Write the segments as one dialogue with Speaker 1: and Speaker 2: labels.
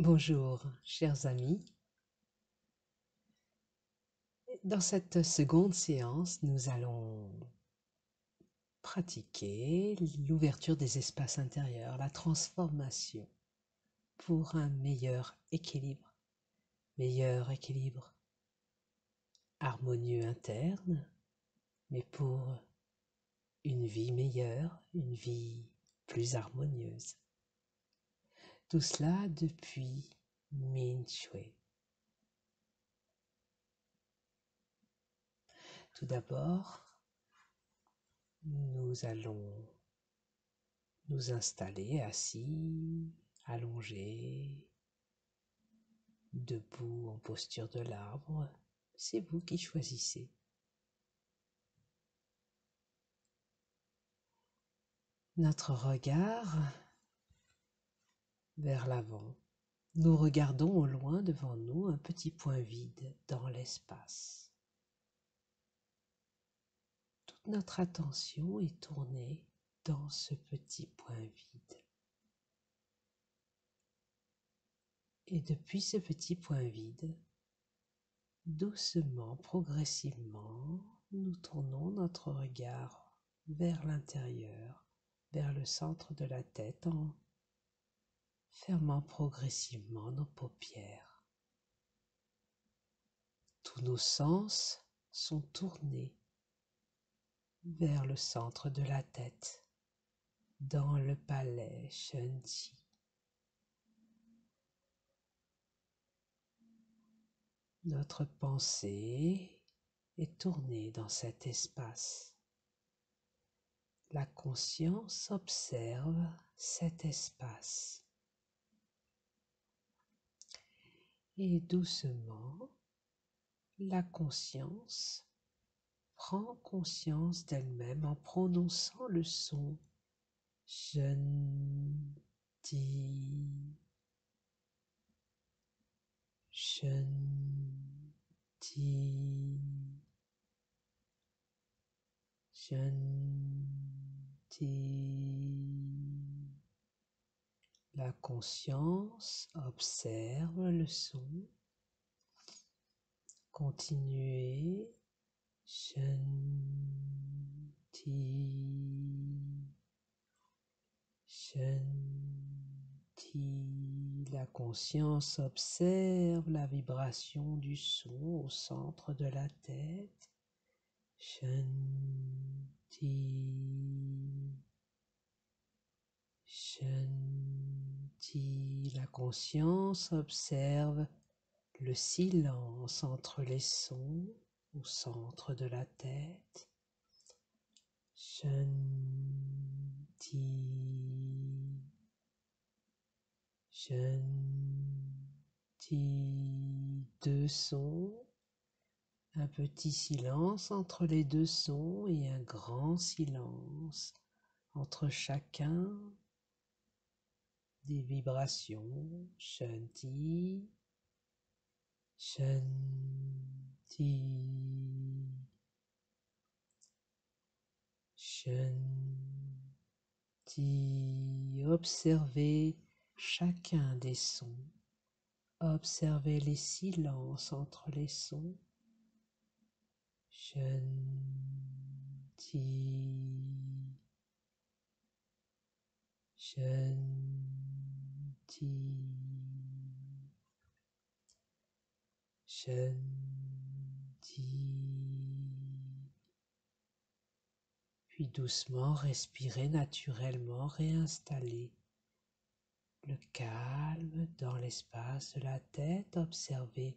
Speaker 1: Bonjour, chers amis. Dans cette seconde séance, nous allons pratiquer l'ouverture des espaces intérieurs, la transformation pour un meilleur équilibre harmonieux interne, mais pour une vie meilleure, une vie plus harmonieuse. Tout cela depuis Min Shui. Tout d'abord, nous allons nous installer assis, allongés, debout en posture de l'arbre. C'est vous qui choisissez. Notre regard vers l'avant. Nous regardons au loin devant nous un petit point vide dans l'espace. Toute notre attention est tournée dans ce petit point vide. Et depuis ce petit point vide, doucement, progressivement, nous tournons notre regard vers l'intérieur, vers le centre de la tête en fermant progressivement nos paupières. Tous nos sens sont tournés vers le centre de la tête, dans le palais Shenji. Notre pensée est tournée dans cet espace. La conscience observe cet espace. Et doucement, la conscience prend conscience d'elle-même en prononçant le son Shanti, Shanti, Shanti. La conscience observe le son. Continuez. Shanti, Shanti. La conscience observe la vibration du son au centre de la tête. Shanti, Shanti. La conscience observe le silence entre les sons au centre de la tête. Shanti, Shanti. Deux sons, un petit silence entre les deux sons et un grand silence entre chacun des vibrations. Shanti, Shanti, Shanti. Observez chacun des sons. Observez les silences entre les sons. Shanti, Shanti, Shanti. Puis doucement respirez naturellement, réinstallez le calme dans l'espace de la tête. Observez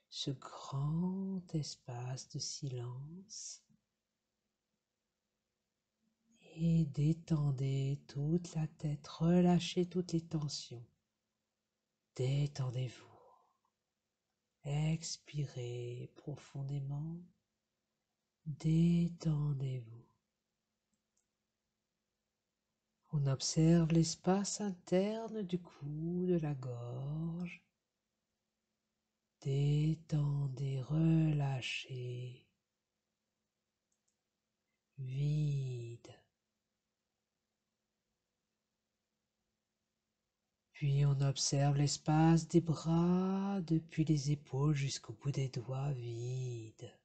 Speaker 1: ce grand espace de silence et détendez toute la tête, relâchez toutes les tensions. Détendez-vous. Expirez profondément. Détendez-vous. On observe l'espace interne du cou, de la gorge. Détendez, relâchez. Vide. Puis on observe l'espace des bras depuis les épaules jusqu'au bout des doigts vides.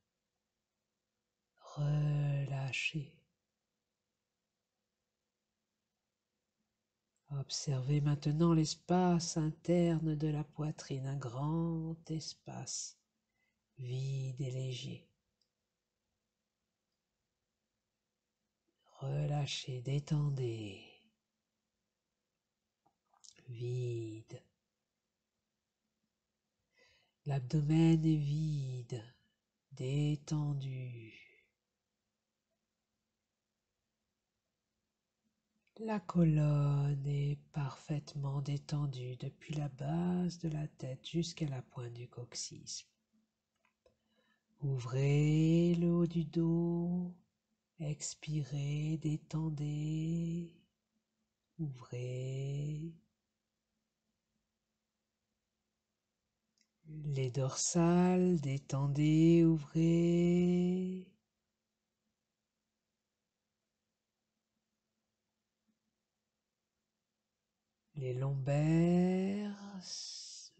Speaker 1: Relâchez. Observez maintenant l'espace interne de la poitrine, un grand espace vide et léger. Relâchez, détendez. Vide. L'abdomen est vide, détendu. La colonne est parfaitement détendue depuis la base de la tête jusqu'à la pointe du coccyx. Ouvrez le haut du dos, expirez, détendez, ouvrez. Les dorsales, détendez, ouvrez. Les lombaires,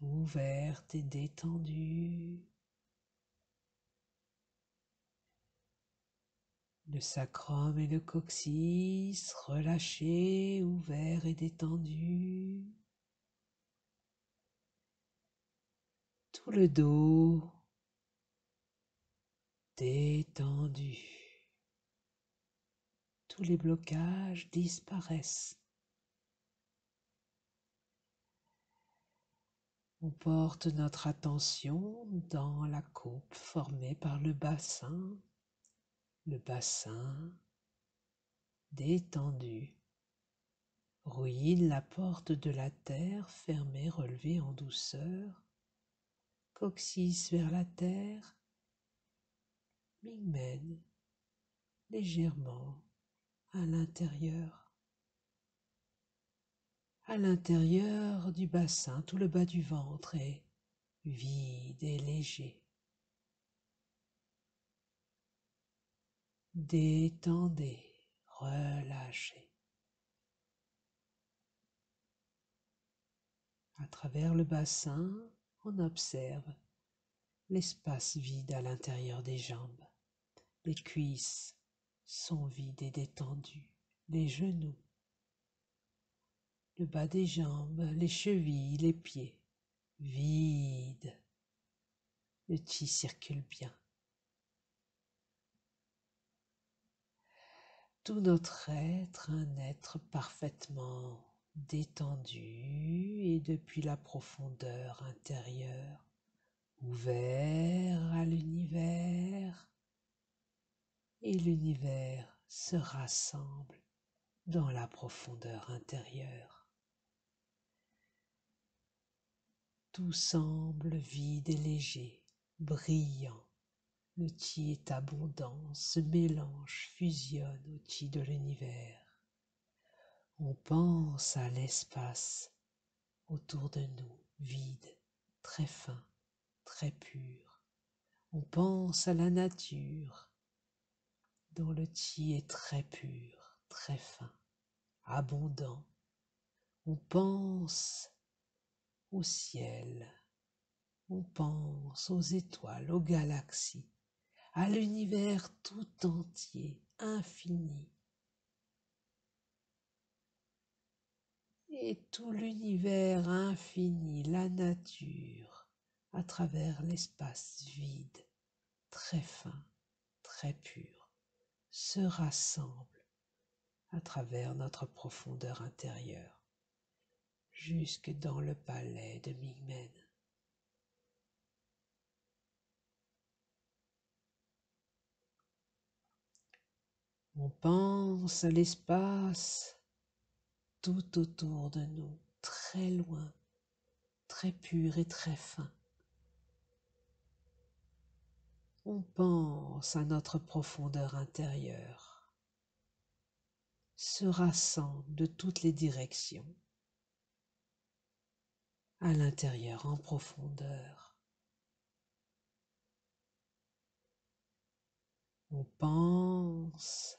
Speaker 1: ouvertes et détendues. Le sacrum et le coccyx, relâchés, ouverts et détendus. Tout le dos, détendu. Tous les blocages disparaissent. On porte notre attention dans la coupe formée par le bassin détendu. Ruine la porte de la terre fermée, relevée en douceur. Coccyx vers la terre, Mingmen légèrement à l'intérieur. À l'intérieur du bassin, tout le bas du ventre est vide et léger. Détendez, relâchez. À travers le bassin, on observe l'espace vide à l'intérieur des jambes. Les cuisses sont vides et détendues. Les genoux, le bas des jambes, les chevilles, les pieds, vides. Le chi circule bien. Tout notre être, un être parfaitement détendu et depuis la profondeur intérieure, ouvert à l'univers, et l'univers se rassemble dans la profondeur intérieure. Tout semble vide et léger, brillant. Le chi est abondant, se mélange, fusionne au chi de l'univers. On pense à l'espace autour de nous, vide, très fin, très pur. On pense à la nature, dont le chi est très pur, très fin, abondant. On pense au ciel, on pense aux étoiles, aux galaxies, à l'univers tout entier, infini. Et tout l'univers infini, la nature, à travers l'espace vide, très fin, très pur, se rassemble à travers notre profondeur intérieure, jusque dans le palais de Mingmen. On pense à l'espace tout autour de nous, très loin, très pur et très fin. On pense à notre profondeur intérieure, se rassemble de toutes les directions, à l'intérieur en profondeur. On pense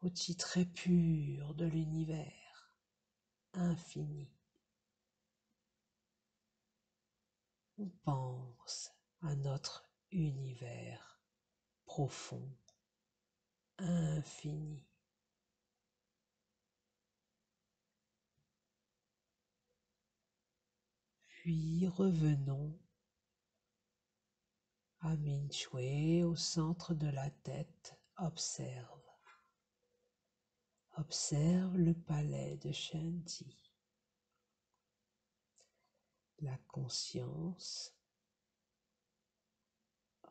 Speaker 1: au chi très pur de l'univers, infini. on pense à notre univers profond, infini. Puis revenons à Minchwe au centre de la tête. Observe. Observe le palais de Shanti. La conscience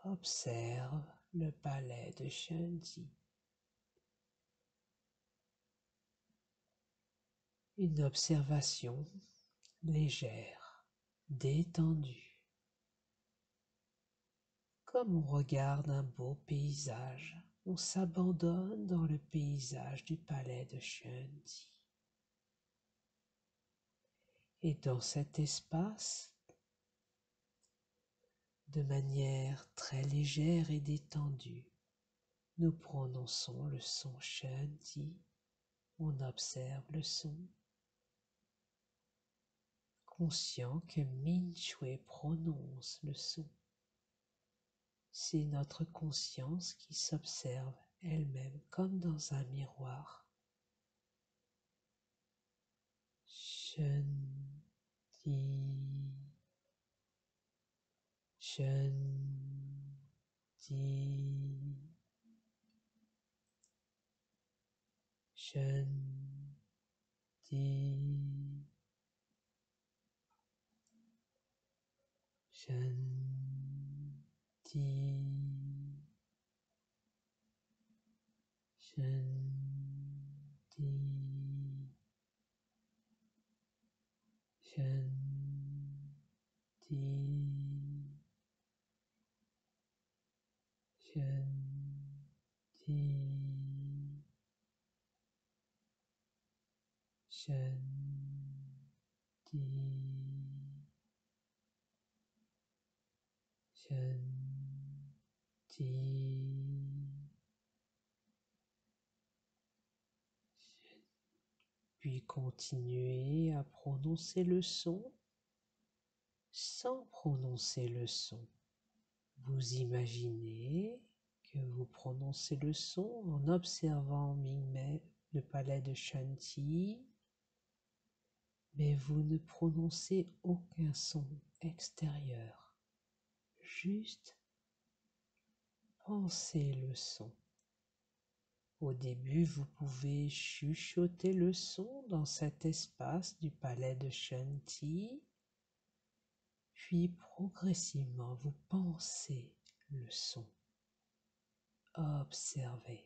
Speaker 1: observe le palais de Shanti. Une observation légère, détendue, comme on regarde un beau paysage. On s'abandonne dans le paysage du palais de Shanti. Et dans cet espace, de manière très légère et détendue, nous prononçons le son Shanti. On observe le son, conscient que Minchwe prononce le son. C'est notre conscience qui s'observe elle-même comme dans un miroir. Shanti, Shanti, Shanti, Shanti, Shanti, Shanti, Shanti, Shanti, Shanti, puis continuez à prononcer le son sans prononcer le son. Vous imaginez que vous prononcez le son en observant Mingmei, le palais de Shanti, mais vous ne prononcez aucun son extérieur. Juste pensez le son. Au début, vous pouvez chuchoter le son dans cet espace du palais de Shanti, puis progressivement vous pensez le son. Observez.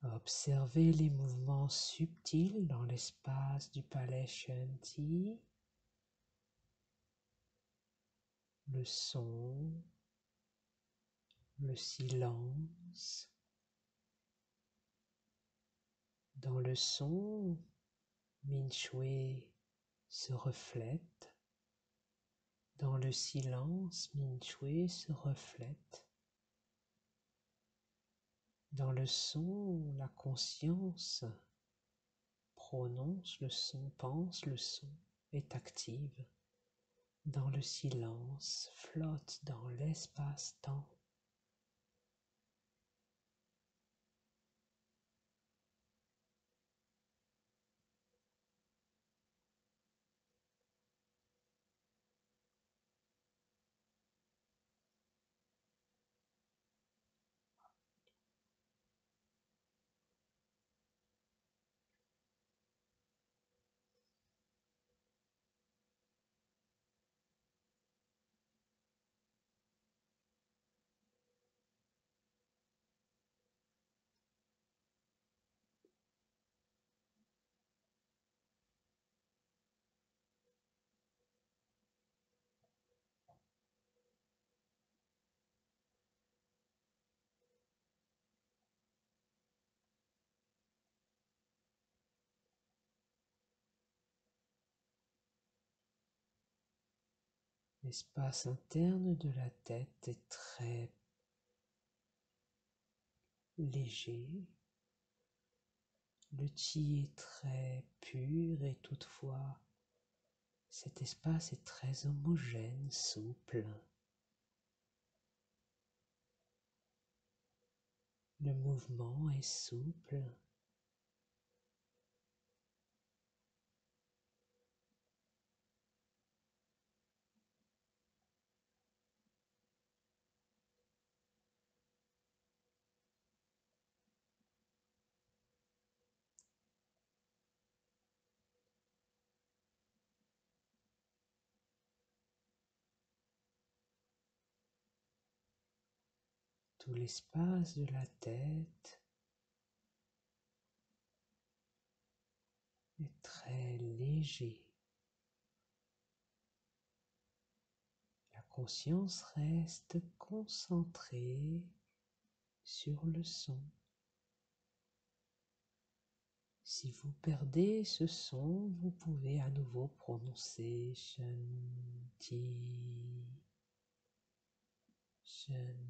Speaker 1: Observez les mouvements subtils dans l'espace du palais Shanti, le son, le silence. Dans le son, Minchwe se reflète. Dans le silence, Minchwe se reflète. Dans le son, la conscience prononce le son, pense le son, est active. Dans le silence, flotte dans l'espace-temps. L'espace interne de la tête est très léger. Le chi est très pur et toutefois, cet espace est très homogène, souple. Le mouvement est souple. Tout l'espace de la tête est très léger. La conscience reste concentrée sur le son. Si vous perdez ce son, vous pouvez à nouveau prononcer Shanti, Shanti,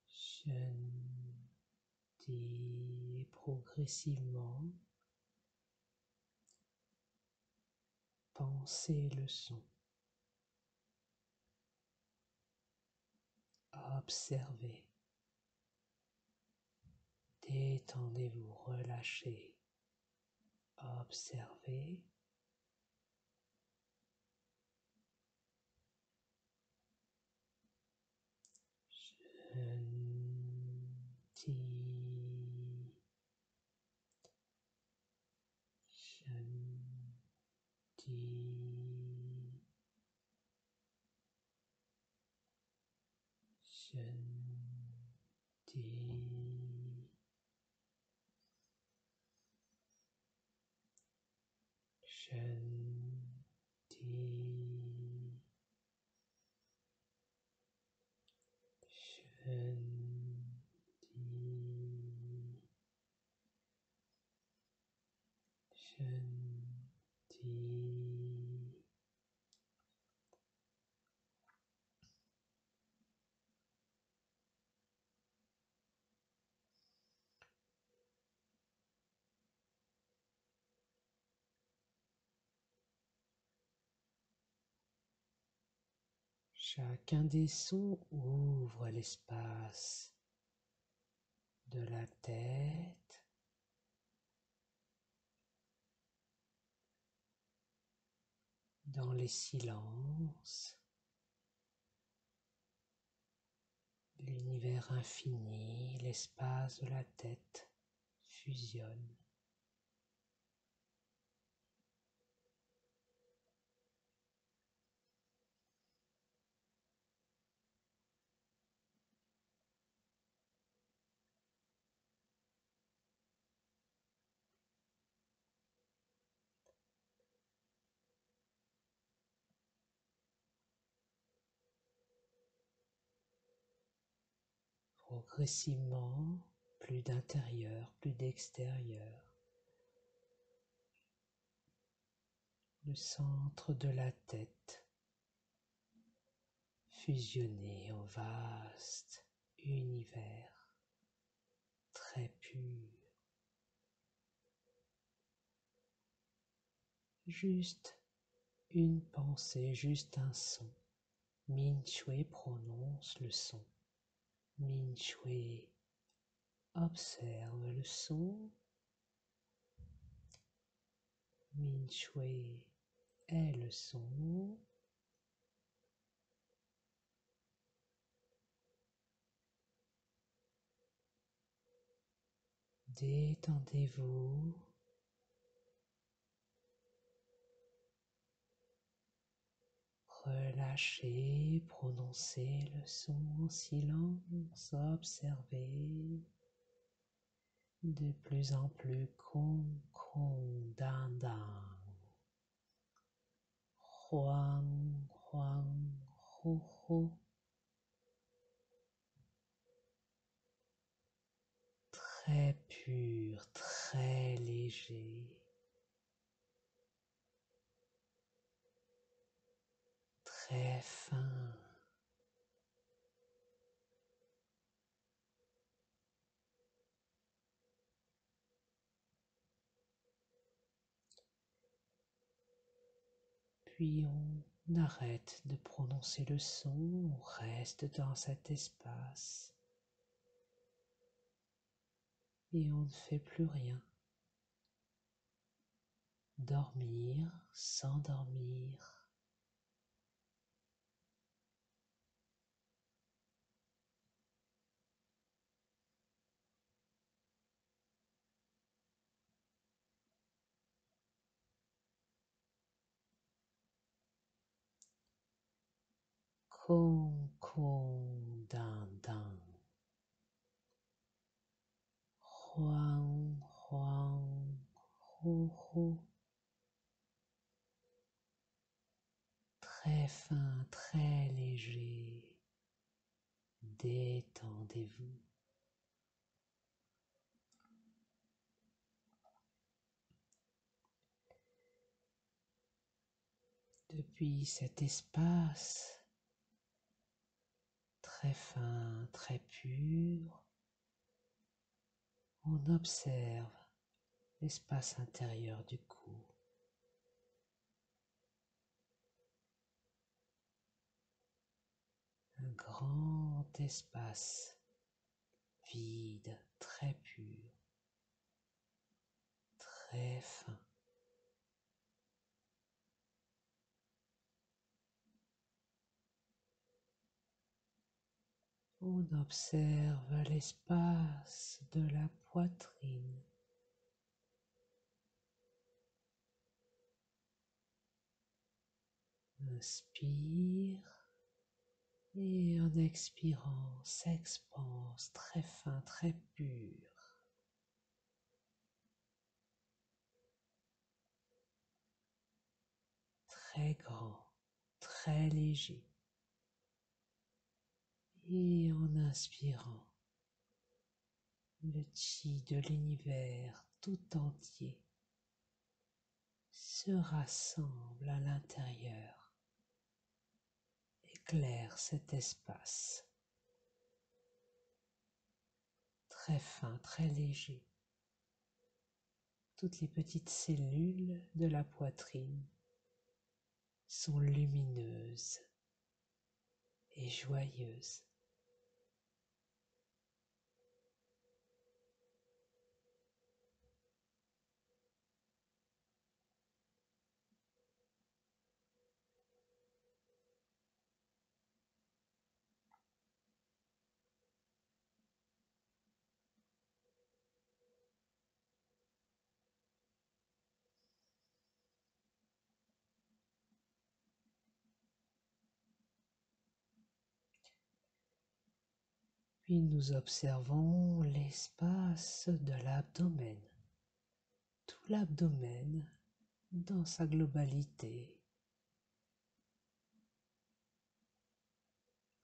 Speaker 1: Shanti. Et progressivement, pensez le son. Observez. Détendez-vous, relâchez. Observez. Shanti, Shanti, Shanti. Shanti, Shanti. Chacun des sons ouvre l'espace de la tête. Dans les silences, l'univers infini, l'espace de la tête fusionne. Progressivement, plus d'intérieur, plus d'extérieur. Le centre de la tête fusionné en vaste univers très pur. Juste une pensée, juste un son. Min Shui prononce le son. Min Shui observe le son. Min Shui est le son. Détendez-vous. Relâchez, prononcez le son en silence, observez de plus en plus Kong Kong Dan Dan, Huang Huang Hu Hu. Très pur, très léger. fin. Puis on arrête de prononcer le son, on reste dans cet espace et on ne fait plus rien. Dormir, s'endormir. Con, con, dan, dan. Huang, huang, hu, hu. Très fin, très léger. Détendez-vous. Depuis cet espace très fin, très pur, on observe l'espace intérieur du cou. Un grand espace vide, très pur, très fin. On observe l'espace de la poitrine. Inspire et en expirant s'expanse très fin, très pur. Très grand, très léger. Et en inspirant, le chi de l'univers tout entier se rassemble à l'intérieur, éclaire cet espace. Très fin, très léger. Toutes les petites cellules de la poitrine sont lumineuses et joyeuses. Puis nous observons l'espace de l'abdomen, tout l'abdomen dans sa globalité.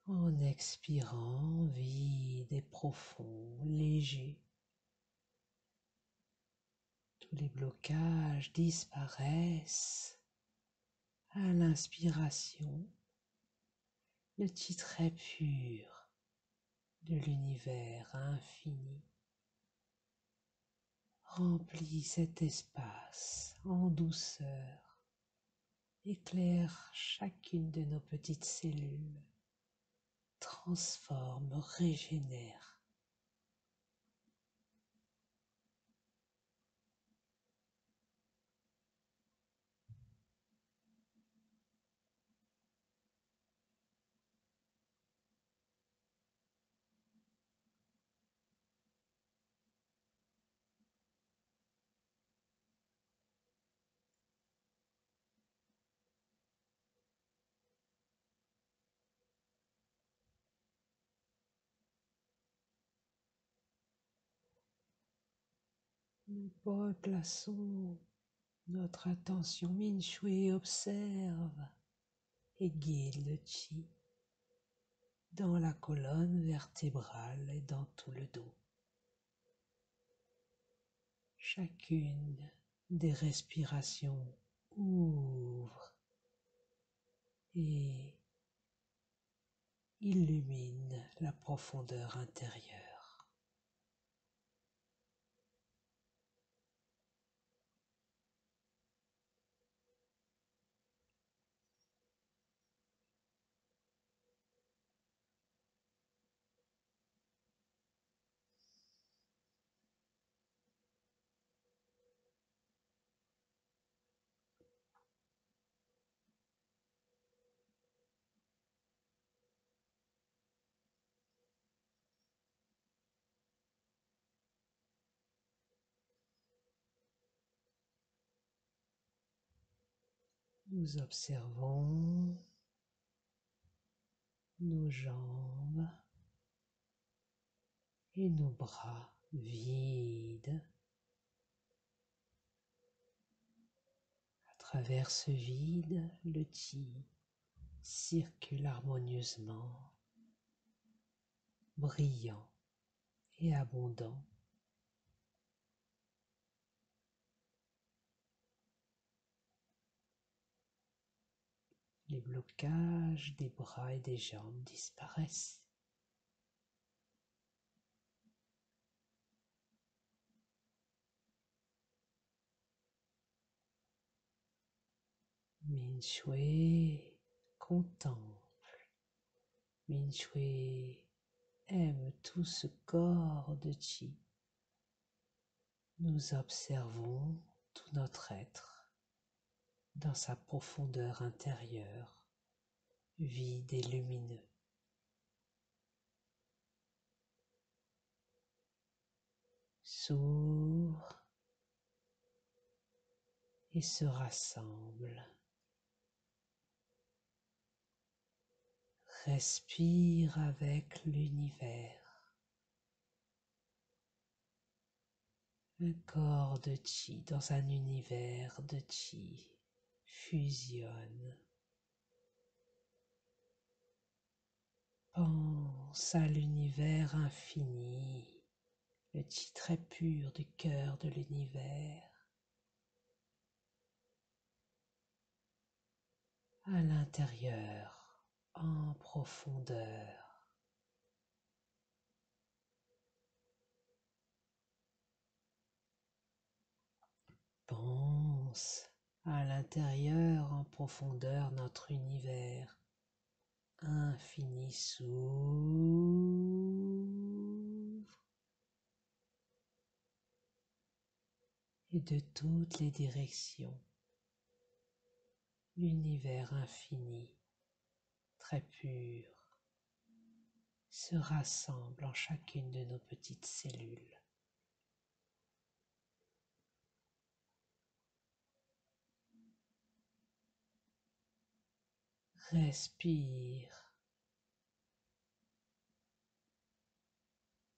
Speaker 1: En expirant, vide et profond, léger, tous les blocages disparaissent à l'inspiration, le chi très pur de l'univers infini remplit cet espace en douceur, éclaire chacune de nos petites cellules, transforme, régénère. Nous plaçons notre attention Minshui observe et guide le chi dans la colonne vertébrale et dans tout le dos. Chacune des respirations ouvre et illumine la profondeur intérieure. Nous observons nos jambes et nos bras vides. À travers ce vide, le chi circule harmonieusement, brillant et abondant. Les blocages des bras et des jambes disparaissent. Min Shui contemple. Min Shui aime tout ce corps de chi. Nous observons tout notre être dans sa profondeur intérieure, vide et lumineux. S'ouvre et se rassemble. Respire avec l'univers. Un corps de chi dans un univers de chi fusionne. Pense à l'univers infini, le chi très pur du cœur de l'univers. À l'intérieur, en profondeur. Pense à l'intérieur, en profondeur, notre univers infini s'ouvre et de toutes les directions, l'univers infini, très pur, se rassemble en chacune de nos petites cellules. Respire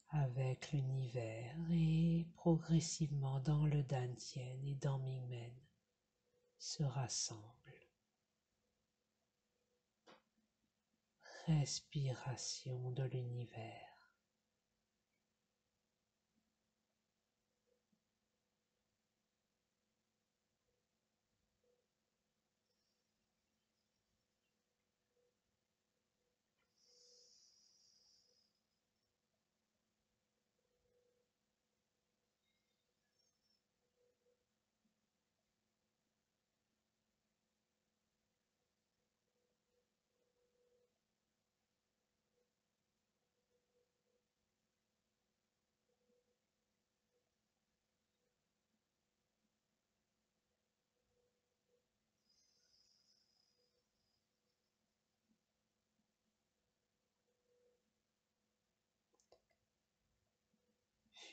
Speaker 1: avec l'univers et progressivement dans le Dantian et dans Mingmen se rassemble. Respiration de l'univers.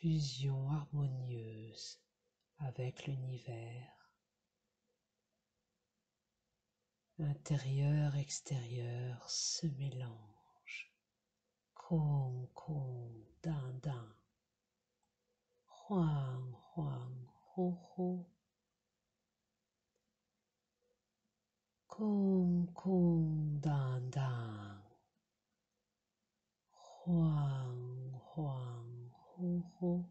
Speaker 1: Fusion harmonieuse avec l'univers. Intérieur, extérieur se mélangent. Kong, Kong, Dan, Dan. Huang, Huang, Ho, Ho. Kong, Kong, Dan, Dan. Huang, Huang, Ho, Ho.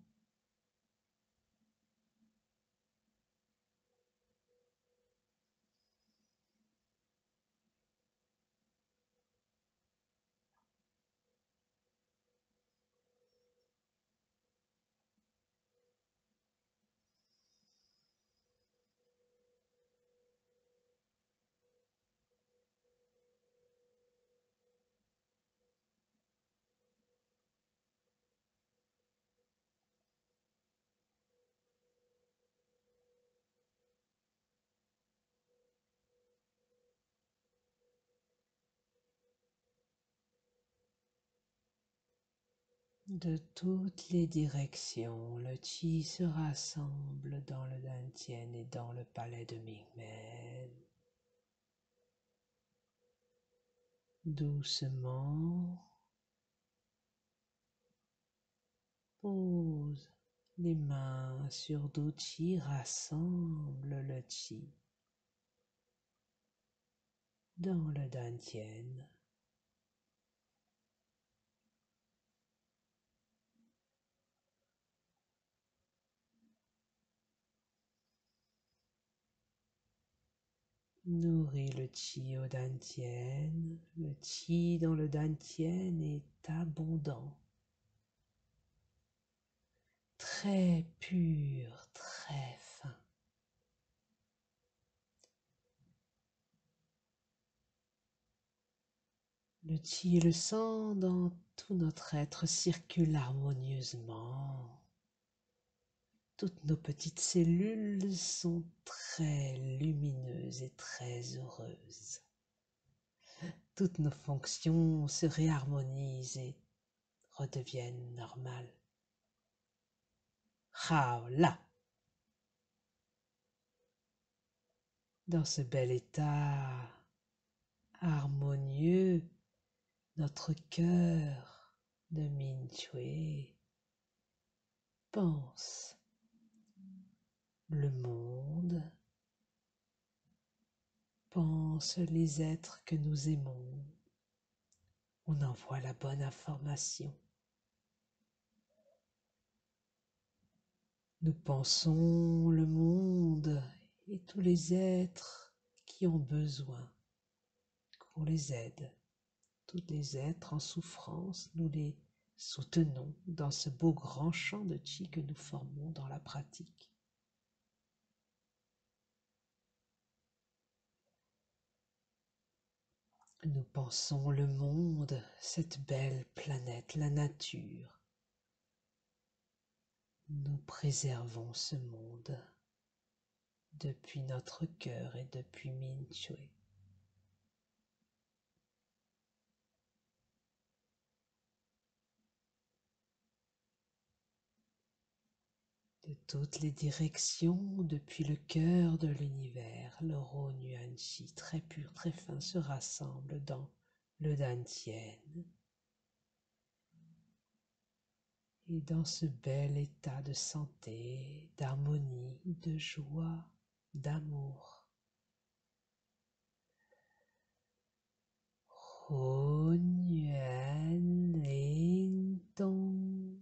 Speaker 1: De toutes les directions, le chi se rassemble dans le Dantian et dans le palais de Mingmen. Doucement, pose les mains sur d'où chi rassemble le chi dans le Dantian. Nourris le chi au Dantian. Le chi dans le Dantian est abondant, très pur, très fin. Le chi et le sang dans tout notre être circulent harmonieusement. Toutes nos petites cellules sont très lumineuses et très heureuses. Toutes nos fonctions se réharmonisent et redeviennent normales. Haola! Dans ce bel état harmonieux, notre cœur de Mingyue pense le monde, pense les êtres que nous aimons. On envoie la bonne information. Nous pensons le monde et tous les êtres qui ont besoin qu'on les aide. Tous les êtres en souffrance, nous les soutenons dans ce beau grand champ de chi que nous formons dans la pratique. Nous pensons le monde, cette belle planète, la nature. Nous préservons ce monde depuis notre cœur et depuis Mingyue. De toutes les directions, depuis le cœur de l'univers, le Ro-Nuan-Chi, très pur, très fin, se rassemble dans le Dantian. Et dans ce bel état de santé, d'harmonie, de joie, d'amour. Ro-Nuan-Ling-Tong.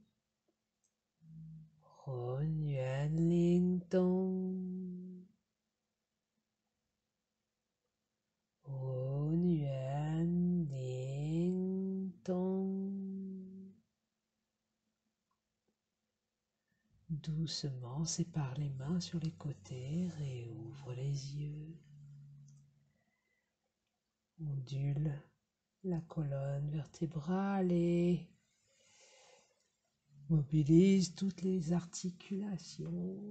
Speaker 1: Ro-Nuan-Ling-Tong. Ro-Nuan-Ling-Tong. Doucement, sépare les mains sur les côtés, réouvre les yeux. Ondule la colonne vertébrale et mobilise toutes les articulations.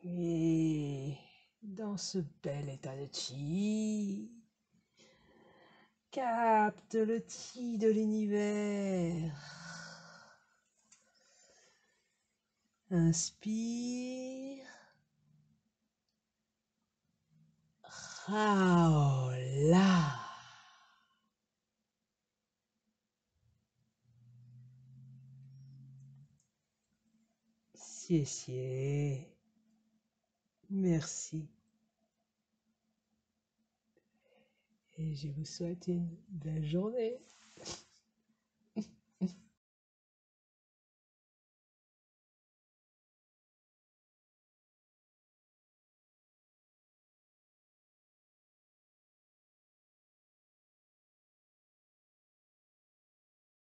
Speaker 1: Et dans ce bel état de chi, capte le chi de l'univers. Inspire. Raola. Xie. Merci. Et je vous souhaite une belle journée.